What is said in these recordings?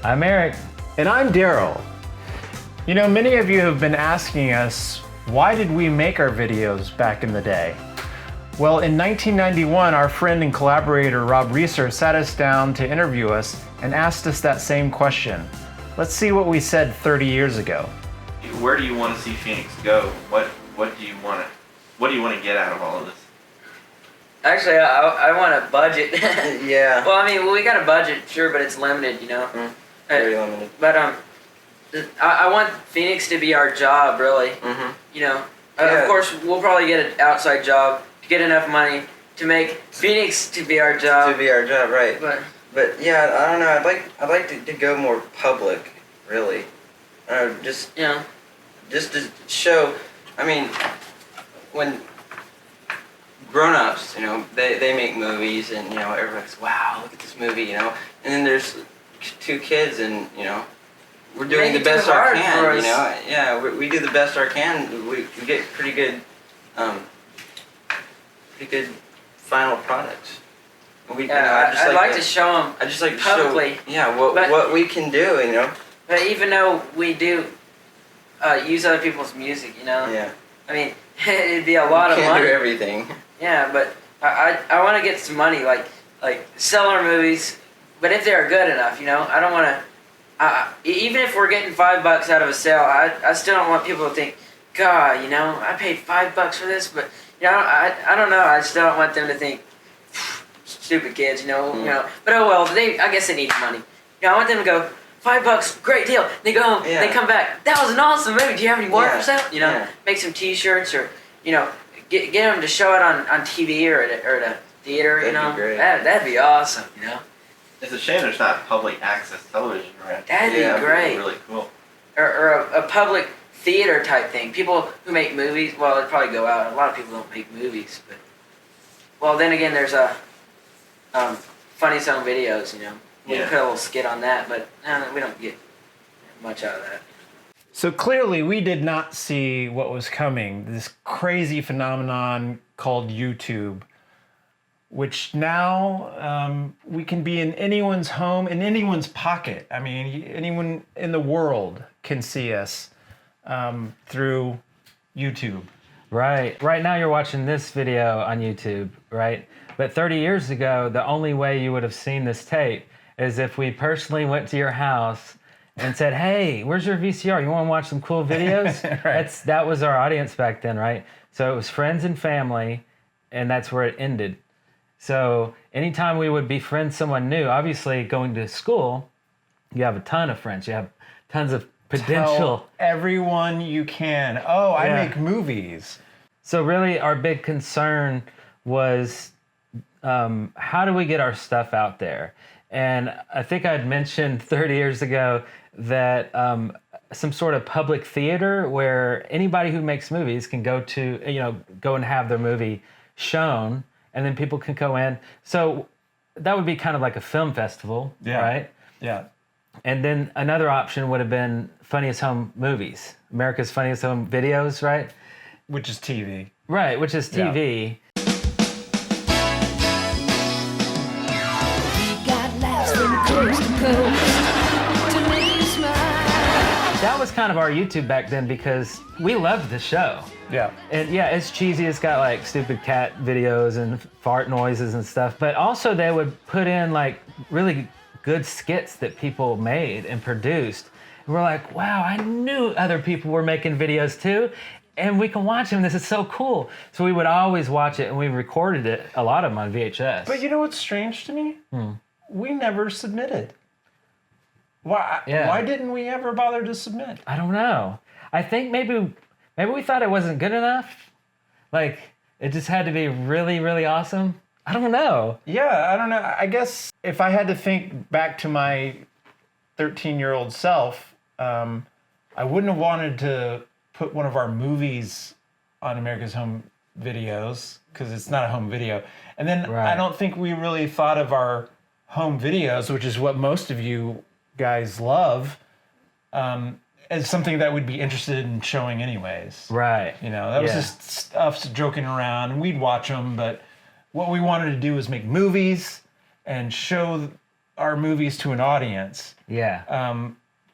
I'm Eric. And I'm Darrell. You know, many of you have been asking us, why did we make our videos back in the day? Well, in 1991, our friend and collaborator Rob Reeser sat us down to interview us and asked us that same question. Let's see what we said 30 years ago. Where do you want to see Phoenix go? What do you want to get out of all of this? Actually, I want a budget. Yeah. Well, I mean, we got a budget, sure, but it's limited, you know. Very limited. But I want Phoenix to be our job, really. Mm-hmm. You know, Yeah. Of course, we'll probably get an outside job to get enough money to make Phoenix to be our job. To be our job, right? But yeah, I don't know. I'd like to go more public, really. Just to show. I mean, when grown-ups, you know, they make movies, and you know, everybody's, wow, look at this movie, you know. And then there's two kids, and you know, we're doing the best our can, you know. Yeah, we do the best our can. We get pretty good final products. I'd like to show them. I just like to publicly. show, what we can do, you know. But even though we do use other people's music, you know. Yeah. I mean, it'd be a lot of money. Can't do everything. Yeah, but I want to get some money, like sell our movies. But if they're good enough, you know, I don't want to. Even if we're getting $5 out of a sale, I still don't want people to think, God, you know, I paid $5 for this, but you know, I don't know. I still don't want them to think, stupid kids, you know, you know. But oh well, I guess they need money. You know, I want them to go, $5, great deal. They go home, they come back. That was an awesome movie. Do you have any more for sale? You know, make some T-shirts or you know, get them to show it on TV or at a theater. That'd you know, be great. That'd be awesome. You know. It's a shame there's not public access television around. That'd be great. Really cool. Or a public theater type thing. People who make movies, well, they'd probably go out. A lot of people don't make movies, but well, then again, there's Funny Home Videos. You know, we can put a little skit on that, but we don't get much out of that. So clearly we did not see what was coming, this crazy phenomenon called YouTube, which now we can be in anyone's home, in anyone's pocket. I mean, anyone in the world can see us through YouTube. Right. Right now you're watching this video on YouTube, right? But 30 years ago, the only way you would have seen this tape is if we personally went to your house and said, hey, where's your VCR? You want to watch some cool videos? Right. That was our audience back then, right? So it was friends and family, and that's where it ended. So anytime we would befriend someone new, obviously going to school, you have a ton of friends. You have tons of potential. Tell everyone you can. Oh, I make movies. So really our big concern was how do we get our stuff out there? And I think I'd mentioned 30 years ago that some sort of public theater where anybody who makes movies can go and have their movie shown, and then people can go in. So that would be kind of like a film festival, right? Yeah. And then another option would have been Funniest Home Movies, America's Funniest Home Videos, right? Which is TV. Right, which is TV. That was kind of our YouTube back then because we loved the show. Yeah. And yeah, it's cheesy. It's got like stupid cat videos and fart noises and stuff. But also they would put in like really good skits that people made and produced. And we're like, wow, I knew other people were making videos too. And we can watch them. This is so cool. So we would always watch it, and we recorded it, a lot of them on VHS. But you know what's strange to me? We never submitted. Why didn't we ever bother to submit? I don't know. I think maybe we thought it wasn't good enough. Like, it just had to be really, really awesome. I don't know. Yeah, I don't know. I guess if I had to think back to my 13-year-old self, I wouldn't have wanted to put one of our movies on America's Home Videos because it's not a home video. And then I don't think we really thought of our home videos, which is what most of you guys love, as something that would be interested in showing anyways. Right. You know, that was just us joking around, and we'd watch them, but what we wanted to do was make movies and show our movies to an audience, Yeah.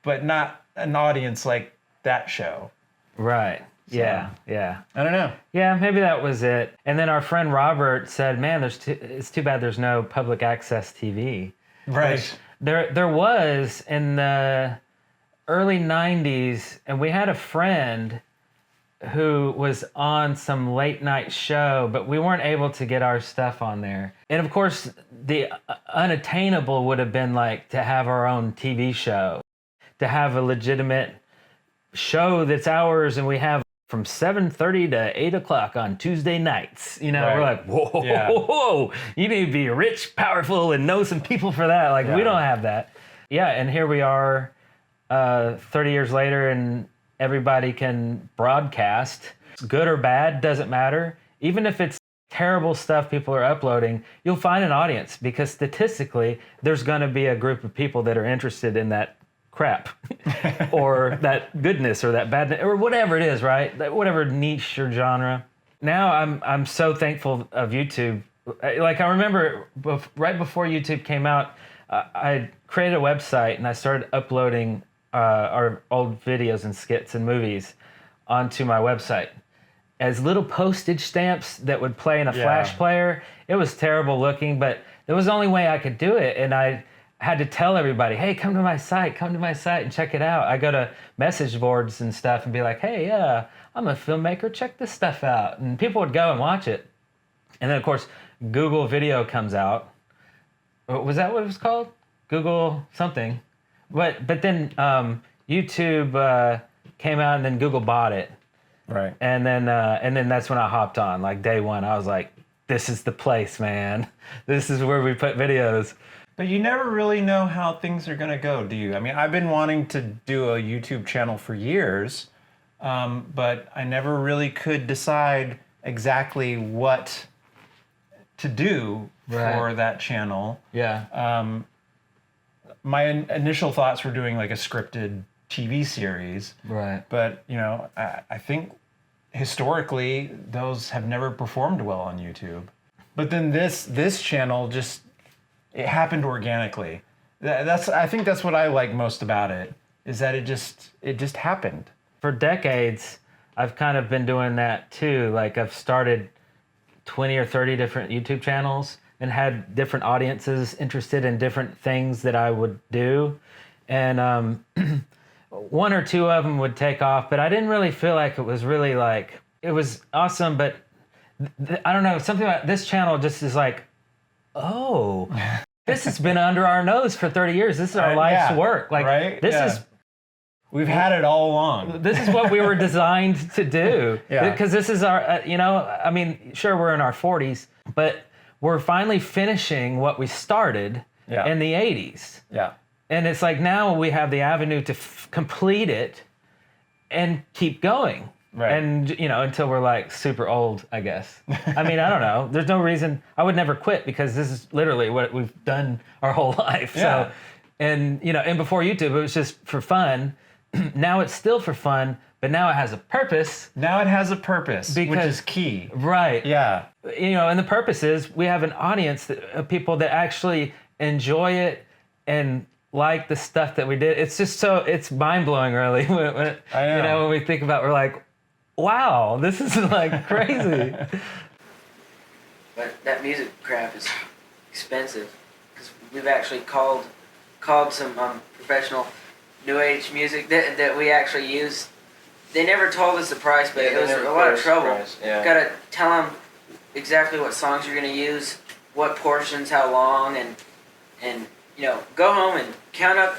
but not an audience like that show. Right. Yeah. Yeah. I don't know. Yeah, maybe that was it. And then our friend Robert said, "Man, it's too bad there's no public access TV." Right. Which there was in the early 90s, and we had a friend who was on some late night show, but we weren't able to get our stuff on there. And of course, the unattainable would have been like to have our own TV show, to have a legitimate show that's ours, and we have from 7:30 to 8 o'clock on Tuesday nights. You know, Right. we're like, whoa, Yeah. whoa, you need to be rich, powerful, and know some people for that. Like, we Yeah. don't have that. Yeah, and here we are 30 years later, and everybody can broadcast. Good or bad, doesn't matter. Even if it's terrible stuff people are uploading, you'll find an audience, because statistically, there's going to be a group of people that are interested in that crap or that goodness or that badness or whatever it is, right? Whatever niche or genre. Now I'm so thankful of YouTube. Like, I remember right before YouTube came out, I created a website and I started uploading our old videos and skits and movies onto my website as little postage stamps that would play in a flash player. It was terrible looking, but it was the only way I could do it. And I had to tell everybody, hey, come to my site and check it out. I go to message boards and stuff and be like, hey, yeah, I'm a filmmaker, check this stuff out. And people would go and watch it. And then, of course, Google Video comes out. Was that what it was called? Google something. But then YouTube came out, and then Google bought it. Right. And then that's when I hopped on. Like, day one, I was like, this is the place, man. This is where we put videos. But you never really know how things are going to go, do you? I mean, I've been wanting to do a YouTube channel for years, but I never really could decide exactly what to do for that channel. Yeah. My initial thoughts were doing like a scripted TV series. Right. But, you know, I think historically those have never performed well on YouTube. But then this channel just, it happened organically. I think that's what I like most about it, is that it just happened. For decades, I've kind of been doing that too. Like, I've started 20 or 30 different YouTube channels and had different audiences interested in different things that I would do. And one or two of them would take off, but I didn't really feel like it was really like, it was awesome, but I don't know, something about this channel just is like, oh, this has been under our nose for 30 years. This is our life's work. Like, right? this is, we've had it all along. this is what we were designed to do. Yeah. Because this is our, you know, I mean, sure, we're in our 40s, but we're finally finishing what we started in the 80s. Yeah. And it's like, now we have the avenue to complete it and keep going. Right. And, you know, until we're like super old, I guess. I mean, I don't know. There's no reason. I would never quit, because this is literally what we've done our whole life. Yeah. So, and, you know, and before YouTube, it was just for fun. Now it's still for fun, but now it has a purpose. Now it has a purpose, which Because- is key. Right. Yeah. You know, and the purpose is we have an audience of people that actually enjoy it and like the stuff that we did. It's just it's mind-blowing, really. When, I know. You know, when we think about, we're like, wow, this is like crazy. But that music crap is expensive, because we've actually called some professional new age music that we actually use. They never told us the price, but it was a lot of trouble. Gotta tell them exactly what songs you're gonna use, what portions, how long, and you know, go home and count up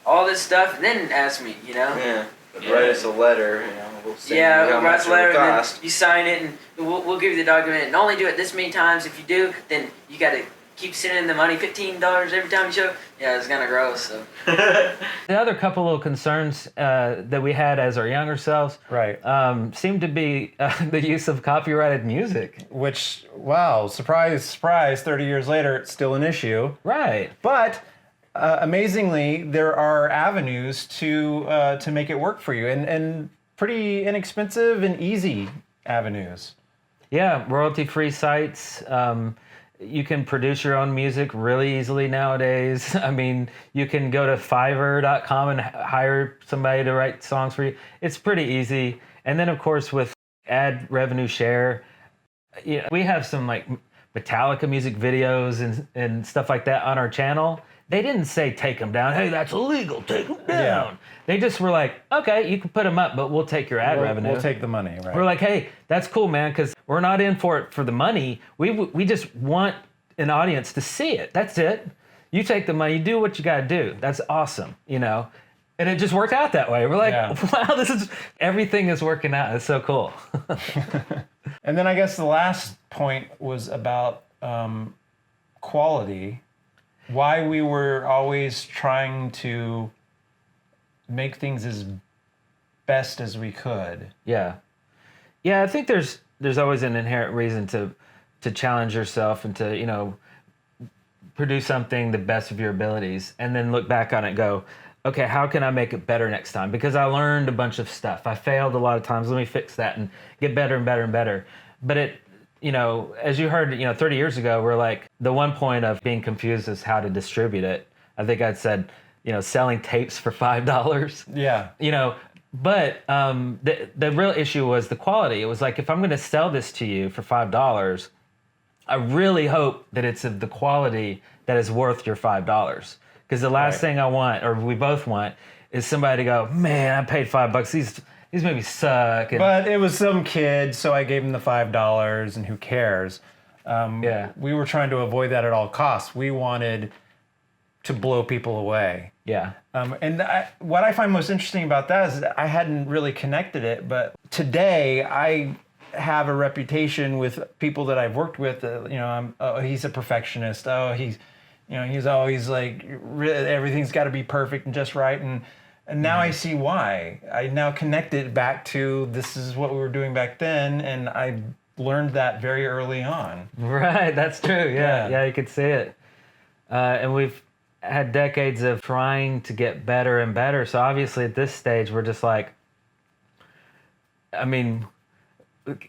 all this stuff, and then ask me, you know. Yeah. Write us a letter, you know. We'll send you Yeah, how write much a letter, it will and then cost. you sign it, and we'll give you the document, and only do it this many times. If you do, then you gotta keep sending the money, $15 every time you show. Yeah, it's gonna grow. So The other couple of concerns that we had as our younger selves seemed to be the use of copyrighted music. Which, wow, surprise, surprise, 30 years later, it's still an issue. Right. But amazingly, there are avenues to make it work for you, and pretty inexpensive and easy avenues. Yeah, royalty-free sites. You can produce your own music really easily nowadays. I mean, you can go to Fiverr.com and hire somebody to write songs for you. It's pretty easy. And then, of course, with ad revenue share, we have some like Metallica music videos and stuff like that on our channel. They didn't say take them down. Hey, that's illegal. Take them down. Yeah. They just were like, okay, you can put them up, but we'll take your ad revenue. We'll take the money, right? We're like, hey, that's cool, man, because we're not in for it for the money. We just want an audience to see it. That's it. You take the money, you do what you got to do. That's awesome, And it just worked out that way. We're like, wow, everything is working out. It's so cool. And then I guess the last point was about quality. Why we were always trying to make things as best as we could. Yeah. Yeah, I think there's always an inherent reason to challenge yourself and to, produce something the best of your abilities and then look back on it and go, okay, how can I make it better next time? Because I learned a bunch of stuff. I failed a lot of times. Let me fix that and get better and better and better. But as you heard, 30 years ago, we're like, the one point of being confused is how to distribute it. I think I'd said, selling tapes for $5. Yeah. But the real issue was the quality. It was like, if I'm going to sell this to you for $5, I really hope that it's of the quality that is worth your $5. Because the last thing I want, or we both want, is somebody to go, man, I paid $5. These movies suck. But it was some kid, so I gave him the $5, and who cares? We were trying to avoid that at all costs. We wanted to blow people away. Yeah. What I find most interesting about that is that I hadn't really connected it, but today I have a reputation with people that I've worked with. He's a perfectionist. He's always like, everything's got to be perfect and just right. And now I see why. I now connect it back to this is what we were doing back then, and I learned that very early on. Right, that's true. Yeah, you could see it. And we've had decades of trying to get better and better. So obviously at this stage, we're just like,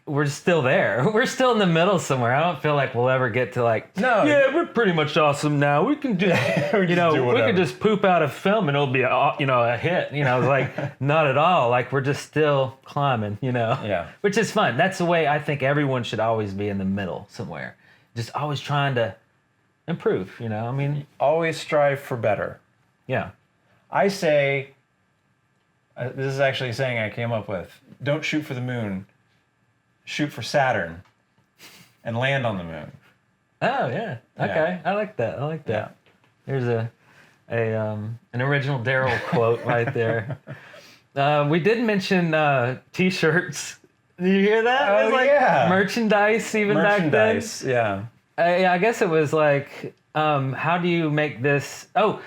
we're still there. We're still in the middle somewhere. I don't feel like we'll ever get to we're pretty much awesome now. We can do, we can just poop out a film and it'll be a hit. Not at all. Like we're just still climbing. Yeah. Which is fun. That's the way I think everyone should always be, in the middle somewhere. Just always trying to improve. Always strive for better. Yeah. I say, this is actually a saying I came up with: don't shoot for the moon. Shoot for Saturn and land on the moon. Oh yeah. Okay. I like that. Yeah. There's an original Darrell quote right there. We did mention T-shirts. Did you hear that? Oh, it was like merchandise even back then. Yeah. I guess it was like, how do you make this? Oh,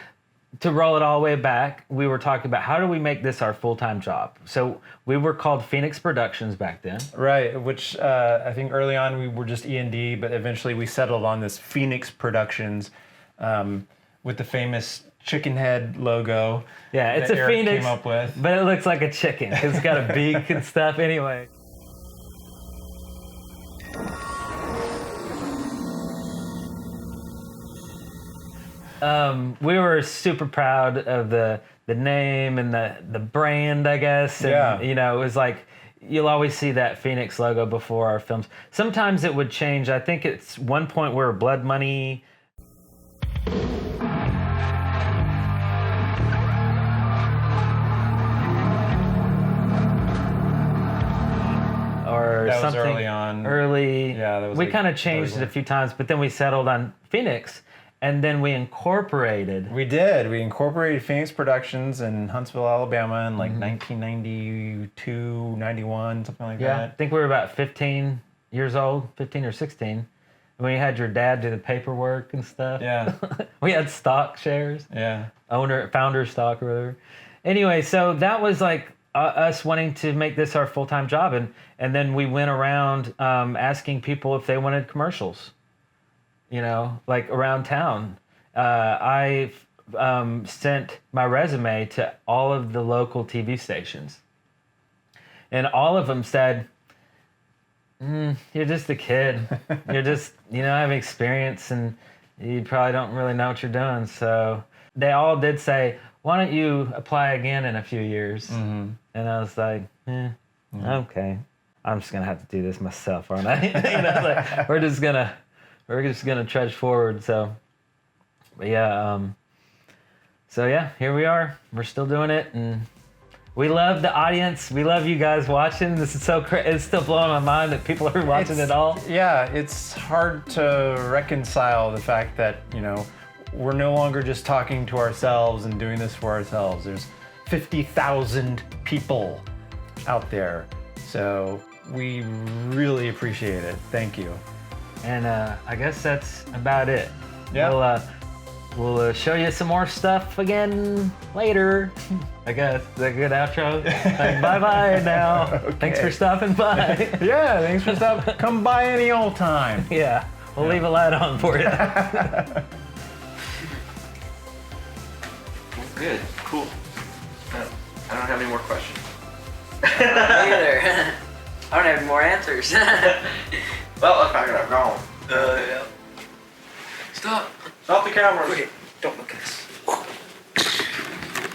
to roll it all the way back, we were talking about how do we make this our full-time job. So we were called Phoenix Productions back then. Right, which I think early on we were just E&D, but eventually we settled on this Phoenix Productions with the famous chicken head logo. Yeah, it's that a Eric phoenix, came up with. But it looks like a chicken. It's got a beak and stuff. Anyway. We were super proud of the name and the brand, I guess. And, it was like, you'll always see that Phoenix logo before our films. Sometimes it would change. I think it's one point we were Blood Money. Or that was something early on. Yeah, that was we kind of changed it a few times, but then we settled on Phoenix. And then we incorporated. We did. We incorporated Phoenix Productions in Huntsville, Alabama in 1992, 91, something like that. Yeah, I think we were about 15 years old, 15 or 16. And we had your dad do the paperwork and stuff. Yeah. We had stock shares. Yeah. Founder stock or whatever. Anyway, so that was like us wanting to make this our full-time job. And then we went around asking people if they wanted commercials. Like around town. I sent my resume to all of the local TV stations. And all of them said, You're just a kid. You're just, have experience and you probably don't really know what you're doing. So they all did say, why don't you apply again in a few years? And I was like, okay. I'm just going to have to do this myself, aren't I? We're just going to trudge forward. So, but yeah. So yeah, here we are. We're still doing it. And we love the audience. We love you guys watching. This is so crazy. It's still blowing my mind that people are watching it all. Yeah, it's hard to reconcile the fact that, we're no longer just talking to ourselves and doing this for ourselves. There's 50,000 people out there. So we really appreciate it. Thank you. And I guess that's about it. Yeah. We'll show you some more stuff again later. I guess. Is that a good outro? Like, bye-bye now. Okay. Thanks for stopping by. Yeah, thanks for stopping. Come by any old time. Yeah, we'll leave a light on for you. Good. Cool. I don't have any more questions. Me either. I don't have any more answers. Well, let's pack it up. Go home. Yeah. Stop. Stop the cameras. Okay, don't look at us.